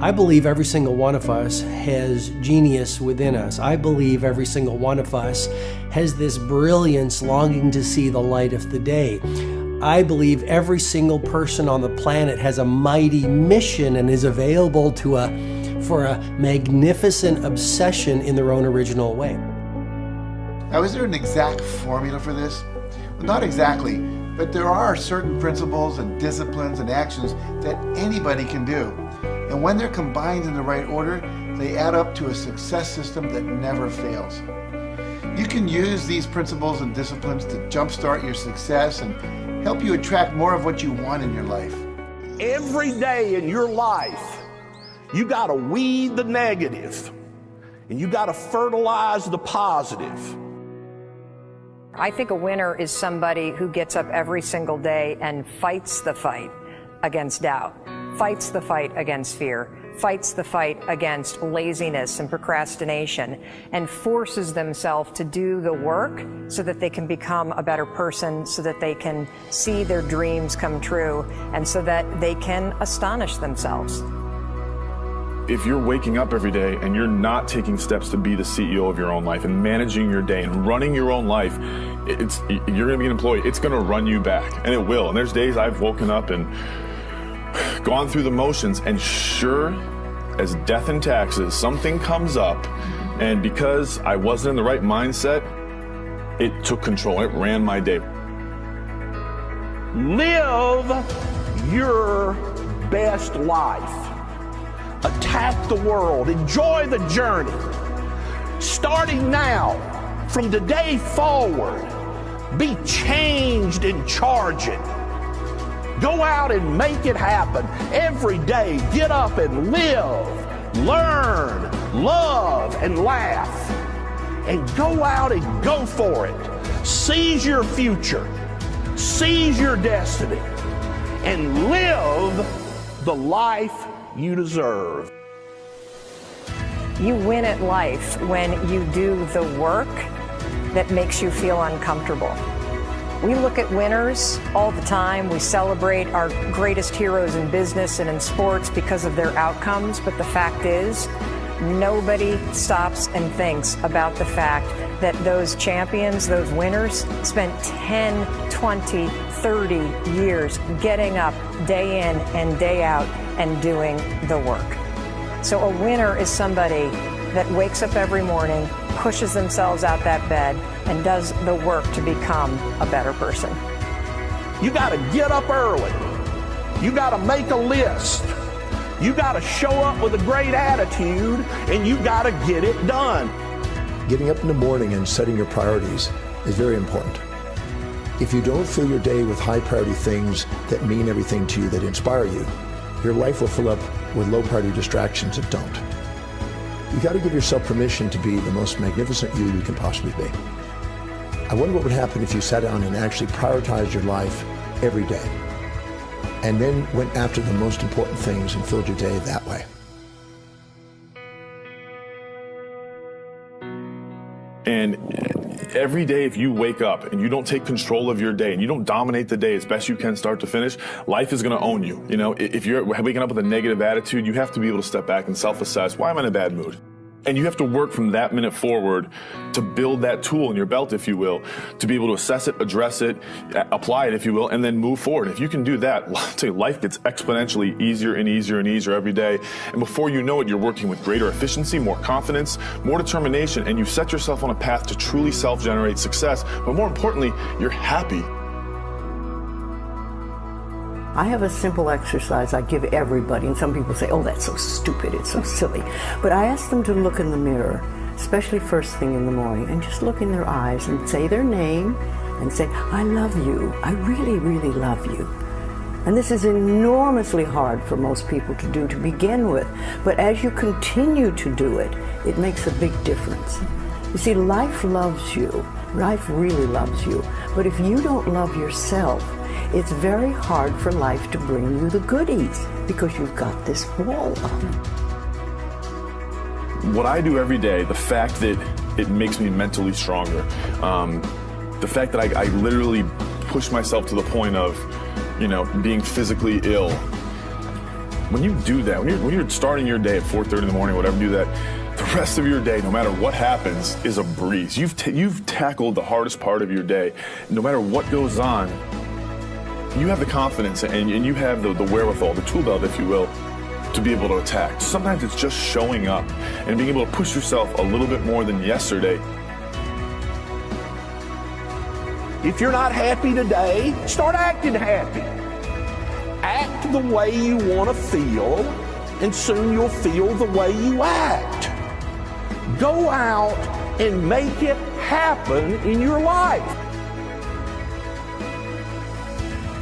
I believe every single one of us has genius within us. I believe every single one of us has this brilliance longing to see the light of the day. I believe every single person on the planet has a mighty mission and is available for a magnificent obsession in their own original way. Now, is there an exact formula for this? Well, not exactly, but there are certain principles and disciplines and actions that anybody can do. And when they're combined in the right order, they add up to a success system that never fails. You can use these principles and disciplines to jumpstart your success and help you attract more of what you want in your life. Every day in your life, you got to weed the negative and you got to fertilize the positive. I think a winner is somebody who gets up every single day and fights the fight against doubt, fights the fight against fear, fights the fight against laziness and procrastination, and forces themselves to do the work so that they can become a better person, so that they can see their dreams come true, and so that they can astonish themselves. If you're waking up every day and you're not taking steps to be the CEO of your own life and managing your day and running your own life, you're going to be an employee. It's going to run you back, and it will. And there's days I've woken up and gone through the motions, and sure as death and taxes, something comes up, and because I wasn't in the right mindset, it took control. It ran my day. Live your best life. Attack the world. Enjoy the journey. Starting now, from today forward, be changed and charge it. Go out and make it happen. Every day, get up and live, learn, love, and laugh. And go out and go for it. Seize your future. Seize your destiny. And live the life you deserve. You win at life when you do the work that makes you feel uncomfortable. We look at winners all the time. We celebrate our greatest heroes in business and in sports because of their outcomes. But the fact is, nobody stops and thinks about the fact that those champions, those winners, spent 10, 20, 30 years getting up day in and day out and doing the work. So a winner is somebody that wakes up every morning, pushes themselves out that bed, and does the work to become a better person. You got to get up early. You got to make a list. You got to show up with a great attitude, and you got to get it done. Getting up in the morning and setting your priorities is very important. If you don't fill your day with high priority things that mean everything to you, that inspire you, your life will fill up with low priority distractions that don't. You got to give yourself permission to be the most magnificent you can possibly be. I wonder what would happen if you sat down and actually prioritized your life every day, and then went after the most important things and filled your day that way. And every day, if you wake up and you don't take control of your day and you don't dominate the day as best you can start to finish, life is going to own you. You know, if you're waking up with a negative attitude, you have to be able to step back and self-assess, why am I in a bad mood? And you have to work from that minute forward to build that tool in your belt, if you will, to be able to assess it, address it, apply it, if you will, and then move forward. If you can do that, I'll tell you, life gets exponentially easier and easier and easier every day. And before you know it, you're working with greater efficiency, more confidence, more determination, and you set yourself on a path to truly self-generate success. But more importantly, you're happy. I have a simple exercise I give everybody, and some people say, oh, that's so stupid, it's so silly. But I ask them to look in the mirror, especially first thing in the morning, and just look in their eyes and say their name and say, I love you, I really, really love you. And this is enormously hard for most people to do to begin with, but as you continue to do it, it makes a big difference. You see, life loves you, life really loves you, but if you don't love yourself, it's very hard for life to bring you the goodies because you've got this wall up. What I do every day, the fact that it makes me mentally stronger, the fact that I literally push myself to the point of, you know, being physically ill, When you do that, when you're starting your day at 4:30 in the morning, whatever, do that, the rest of your day, no matter what happens, is a breeze. You've tackled the hardest part of your day. No matter what goes on, you have the confidence and you have the wherewithal, the tool belt, if you will, to be able to attack. Sometimes it's just showing up and being able to push yourself a little bit more than yesterday. If you're not happy today, start acting happy. Act the way you want to feel, and soon you'll feel the way you act. Go out and make it happen in your life.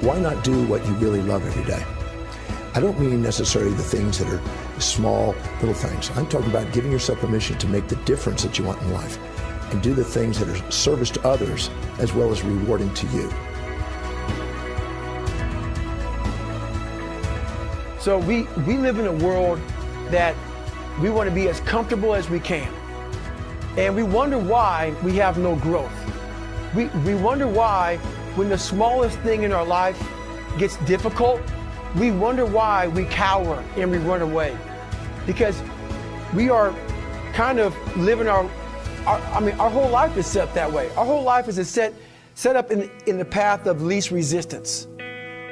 Why not do what you really love every day? I don't mean necessarily the things that are small, little things. I'm talking about giving yourself permission to make the difference that you want in life and do the things that are service to others as well as rewarding to you. So we live in a world that we want to be as comfortable as we can. And we wonder why we have no growth. We wonder why when the smallest thing in our life gets difficult, we wonder why we cower and we run away. Because we are kind of living our whole life is set that way. Our whole life is set up in the path of least resistance.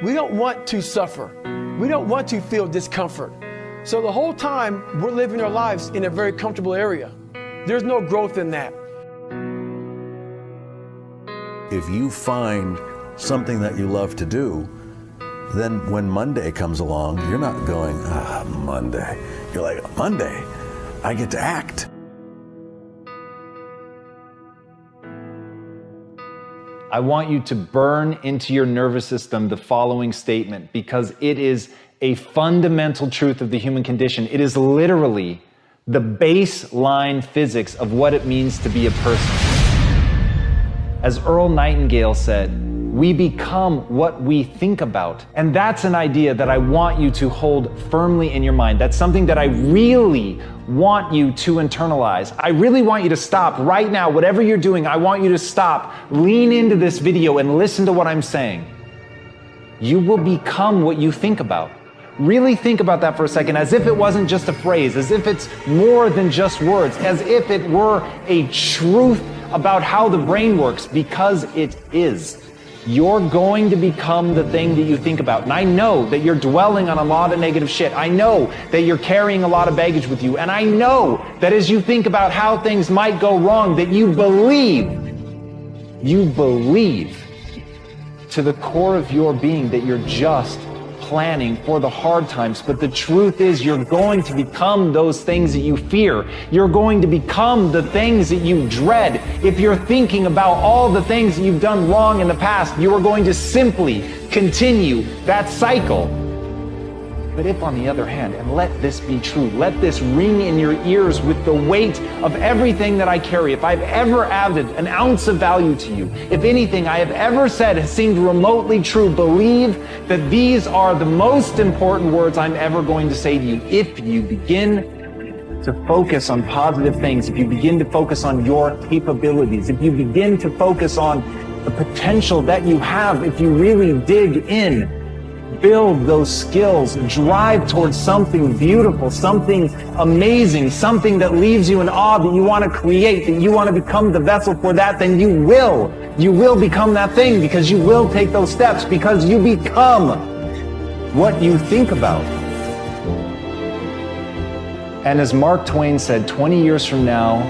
We don't want to suffer. We don't want to feel discomfort. So the whole time we're living our lives in a very comfortable area. There's no growth in that. If you find something that you love to do, then when Monday comes along, you're not going, Monday. You're like, Monday, I get to act. I want you to burn into your nervous system the following statement, because it is a fundamental truth of the human condition. It is literally the baseline physics of what it means to be a person. As Earl Nightingale said, we become what we think about. And that's an idea that I want you to hold firmly in your mind. That's something that I really want you to internalize. I really want you to stop right now. Whatever you're doing, I want you to stop, lean into this video and listen to what I'm saying. You will become what you think about. Really think about that for a second, as if it wasn't just a phrase, as if it's more than just words, as if it were a truth about how the brain works, because it is. You're going to become the thing that you think about. And I know that you're dwelling on a lot of negative shit. I know that you're carrying a lot of baggage with you. And I know that as you think about how things might go wrong, that you believe to the core of your being that you're just planning for the hard times. But the truth is, you're going to become those things that you fear. You're going to become the things that you dread. If you're thinking about all the things that you've done wrong in the past, you are going to simply continue that cycle. But if, on the other hand, and let this be true, let this ring in your ears with the weight of everything that I carry, if I've ever added an ounce of value to you, if anything I have ever said has seemed remotely true, believe that these are the most important words I'm ever going to say to you. If you begin to focus on positive things, if you begin to focus on your capabilities, if you begin to focus on the potential that you have, if you really dig in, build those skills, drive towards something beautiful, something amazing, something that leaves you in awe, that you want to create, that you want to become the vessel for that, then you will become that thing, because you will take those steps, because you become what you think about. And as Mark Twain said, 20 years from now,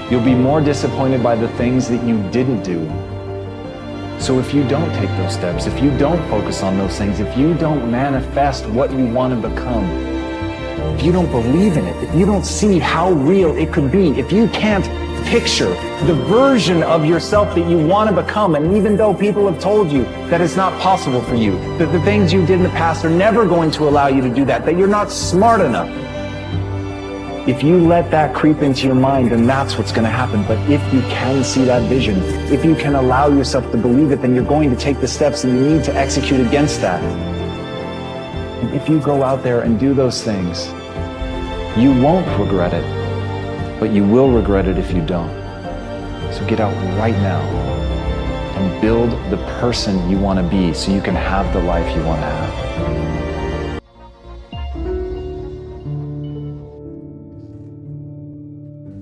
you'll be more disappointed by the things that you didn't do. So if you don't take those steps, if you don't focus on those things, if you don't manifest what you want to become, if you don't believe in it, if you don't see how real it could be, if you can't picture the version of yourself that you want to become, and even though people have told you that it's not possible for you, that the things you did in the past are never going to allow you to do that you're not smart enough, if you let that creep into your mind, then that's what's going to happen. But if you can see that vision, if you can allow yourself to believe it, then you're going to take the steps that you need to execute against that. And if you go out there and do those things, you won't regret it, but you will regret it if you don't. So get out right now and build the person you want to be so you can have the life you want to have.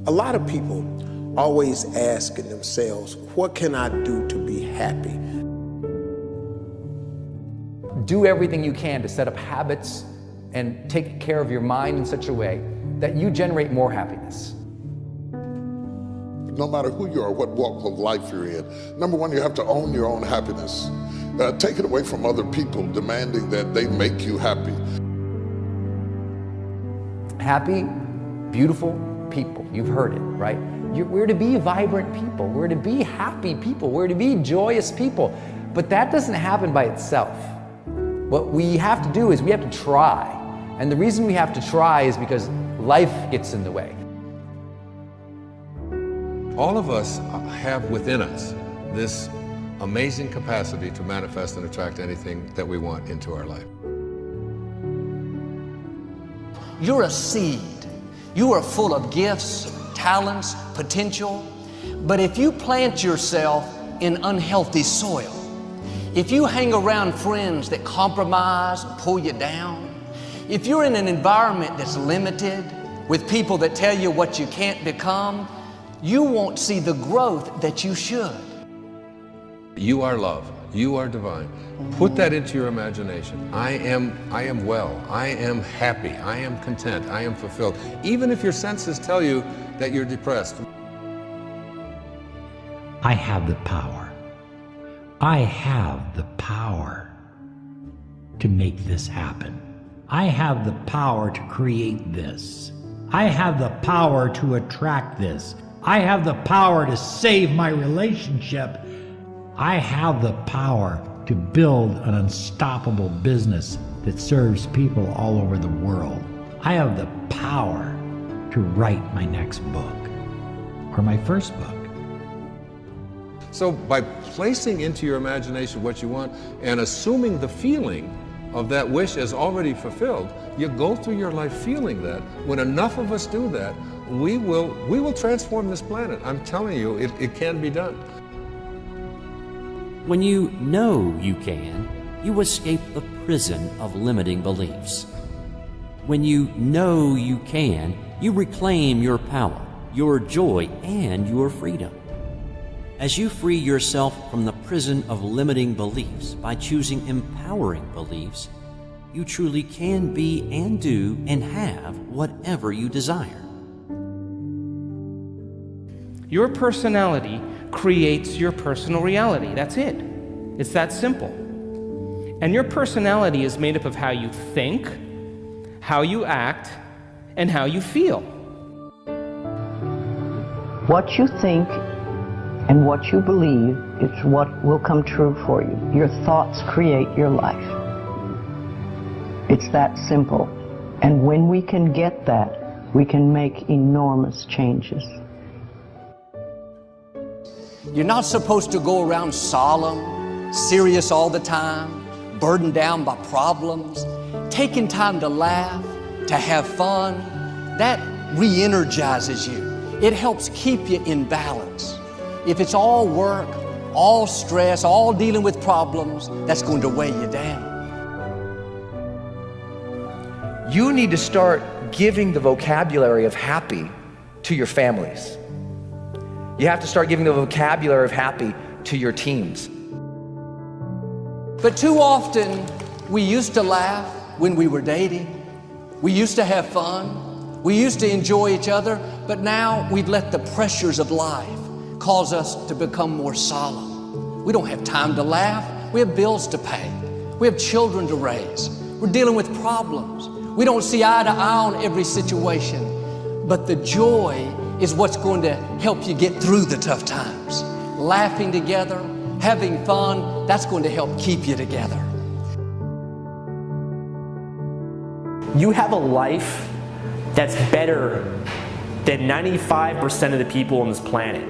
A lot of people always asking themselves, what can I do to be happy? Do everything you can to set up habits and take care of your mind in such a way that you generate more happiness. No matter who you are, what walk of life you're in, number one, you have to own your own happiness. Take it away from other people demanding that they make you happy. Happy, beautiful people. You've heard it, right? We're to be vibrant people. We're to be happy people. We're to be joyous people. But that doesn't happen by itself. What we have to do is we have to try. And the reason we have to try is because life gets in the way. All of us have within us this amazing capacity to manifest and attract anything that we want into our life. You're a seed. You are full of gifts, talents, potential. But if you plant yourself in unhealthy soil, if you hang around friends that compromise and pull you down, if you're in an environment that's limited with people that tell you what you can't become, you won't see the growth that you should. You are love. You are divine. Put that into your imagination. I am well. I am happy. I am content. I am fulfilled. Even if your senses tell you that you're depressed. I have the power. I have the power to make this happen. I have the power to create this. I have the power to attract this. I have the power to save my relationship. I have the power to build an unstoppable business that serves people all over the world. I have the power to write my next book or my first book. So by placing into your imagination what you want and assuming the feeling of that wish as already fulfilled, you go through your life feeling that. When enough of us do that, we will transform this planet. I'm telling you, it can be done. When you know you can, you escape the prison of limiting beliefs. When you know you can, you reclaim your power, your joy, and your freedom. As you free yourself from the prison of limiting beliefs by choosing empowering beliefs, you truly can be and do and have whatever you desire. Your personality creates your personal reality. That's it. It's that simple. And your personality is made up of how you think, how you act, and how you feel. What you think and what you believe is what will come true for you. Your thoughts create your life. It's that simple. And when we can get that, we can make enormous changes. You're not supposed to go around solemn, serious all the time, burdened down by problems. Taking time to laugh, to have fun, that re-energizes you. It helps keep you in balance. If it's all work, all stress, all dealing with problems, that's going to weigh you down. You need to start giving the vocabulary of happy to your families. You have to start giving the vocabulary of happy to your teams. But too often, we used to laugh when we were dating. We used to have fun. We used to enjoy each other, but now we've let the pressures of life cause us to become more solemn. We don't have time to laugh. We have bills to pay. We have children to raise. We're dealing with problems. We don't see eye to eye on every situation, but the joy is what's going to help you get through the tough times. Laughing together, having fun, that's going to help keep you together. You have a life that's better than 95% of the people on this planet.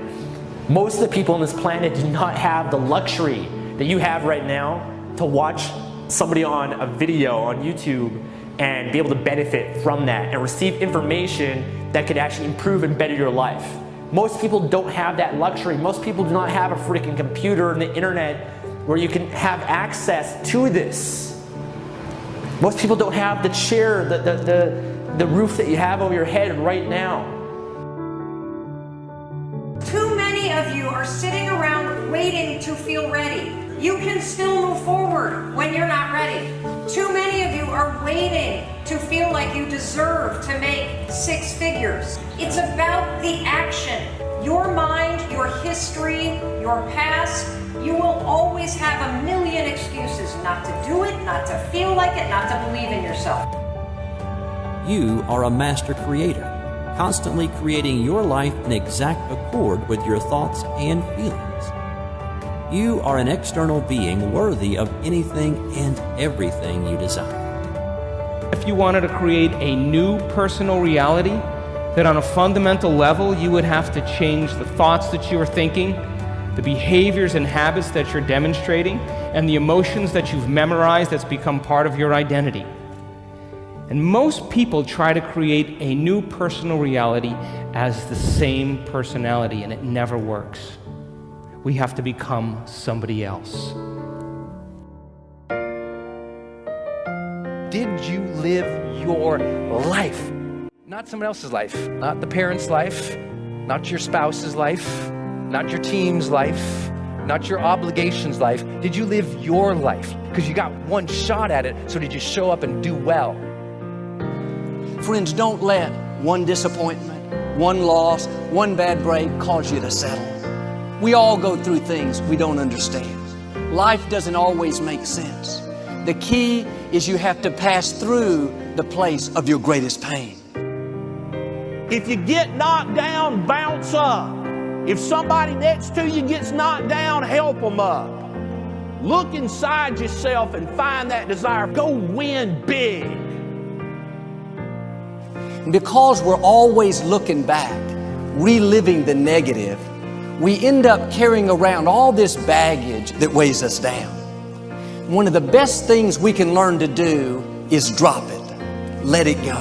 Most of the people on this planet do not have the luxury that you have right now to watch somebody on a video on YouTube and be able to benefit from that and receive information that could actually improve and better your life. Most people don't have that luxury. Most people do not have a freaking computer and the internet where you can have access to this. Most people don't have the chair, the roof that you have over your head right now. sitting around waiting to feel ready. You can still move forward when you're not ready. Too many of you are waiting to feel like you deserve to make 6 figures. It's about the action. Your mind, your history, your past, you will always have a million excuses not to do it, not to feel like it, not to believe in yourself. You are a master creator, constantly creating your life in exact accord with your thoughts and feelings. You are an external being worthy of anything and everything you desire. If you wanted to create a new personal reality, that on a fundamental level you would have to change the thoughts that you are thinking, the behaviors and habits that you're demonstrating, and the emotions that you've memorized that's become part of your identity. And most people try to create a new personal reality as the same personality, and it never works. We have to become somebody else. Did you live your life? Not someone else's life, not the parent's life, not your spouse's life, not your team's life, not your obligation's life. Did you live your life? Because you got one shot at it, so did you show up and do well? Friends, don't let one disappointment, one loss, one bad break cause you to settle. We all go through things we don't understand. Life doesn't always make sense. The key is you have to pass through the place of your greatest pain. If you get knocked down, bounce up. If somebody next to you gets knocked down, help them up. Look inside yourself and find that desire. Go win big. Because we're always looking back, reliving the negative, we end up carrying around all this baggage that weighs us down. One of the best things we can learn to do is drop it. Let it go.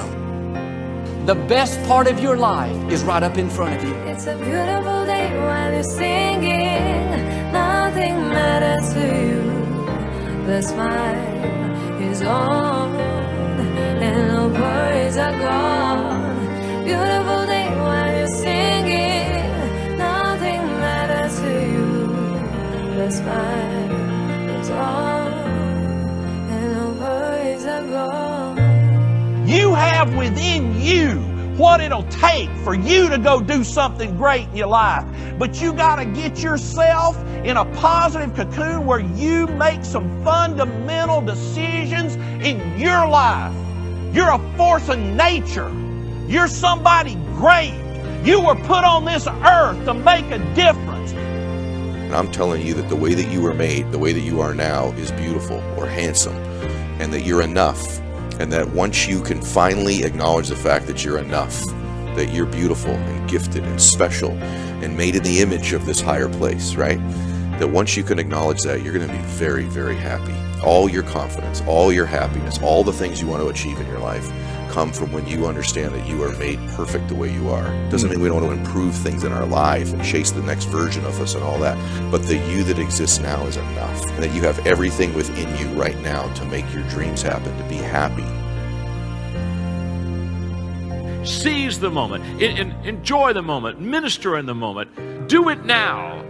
The best part of your life is right up in front of you. It's a beautiful day while you're singing. Nothing matters to you. The smile is on and no worries are gone. Beautiful day while you're singing. Nothing matters to you. The smile is on and no worries are gone. You have within you what it'll take for you to go do something great in your life. But you got to get yourself in a positive cocoon where you make some fundamental decisions in your life. You're a force of nature. You're somebody great. You were put on this earth to make a difference. And I'm telling you that the way that you were made, the way that you are now, is beautiful or handsome, and that you're enough. And that once you can finally acknowledge the fact that you're enough, that you're beautiful and gifted and special and made in the image of this higher place, right? That once you can acknowledge that, you're going to be very, very happy. All your confidence, all your happiness, all the things you want to achieve in your life come from when you understand that you are made perfect the way you are. Doesn't mean we don't want to improve things in our life and chase the next version of us and all that, but the you that exists now is enough, and that you have everything within you right now to make your dreams happen, to be happy. Seize the moment, enjoy the moment, minister in the moment, do it now.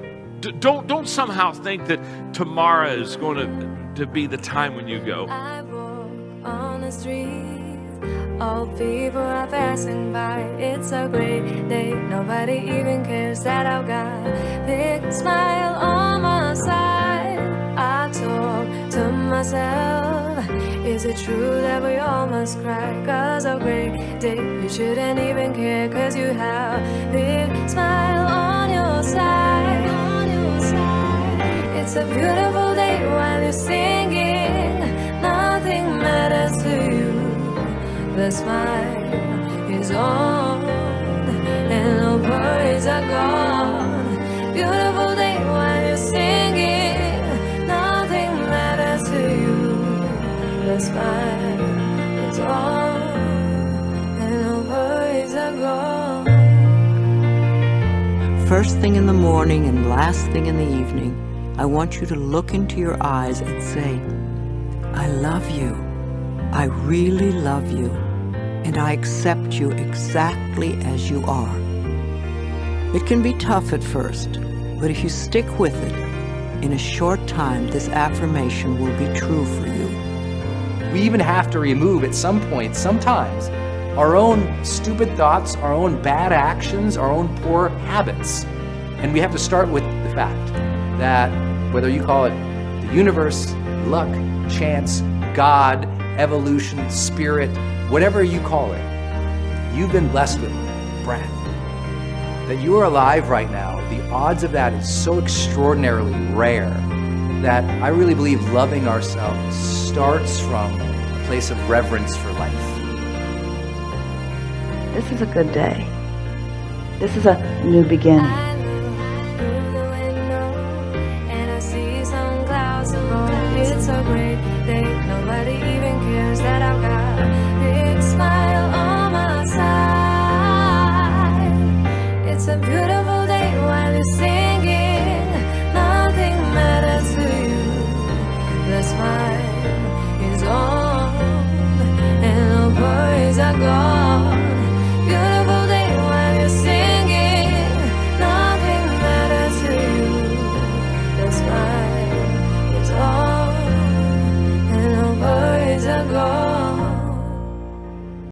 Don't somehow think that tomorrow is going to be the time when you go. I walk on the street. All people are passing by. It's a great day. Nobody even cares that I've got a big smile on my side. I talk to myself. Is it true that we all must cry? 'Cause a great day, you shouldn't even care. 'Cause you have a big smile on your side. It's a beautiful day while you're singing. Nothing matters to you. The smile is on and no worries are gone. Beautiful day while you're singing. Nothing matters to you. The smile is on and no worries are gone. First thing in the morning and last thing in the evening, I want you to look into your eyes and say, I love you. I really love you. And I accept you exactly as you are. It can be tough at first, But if you stick with it, in a short time, this affirmation will be true for you. We even have to remove at some point, sometimes, our own stupid thoughts, our own bad actions, our own poor habits. And we have to start with the fact that whether you call it the universe, luck, chance, God, evolution, spirit, whatever you call it, you've been blessed with breath. That you are alive right now, the odds of that is so extraordinarily rare that I really believe loving ourselves starts from a place of reverence for life. This is a good day. This is a new beginning. And I see some clouds roll. It's a great day. Nobody even cares that I've got a big smile on my side. It's a beautiful day while you're singing. Nothing matters to you. The smile is on and the worries are gone.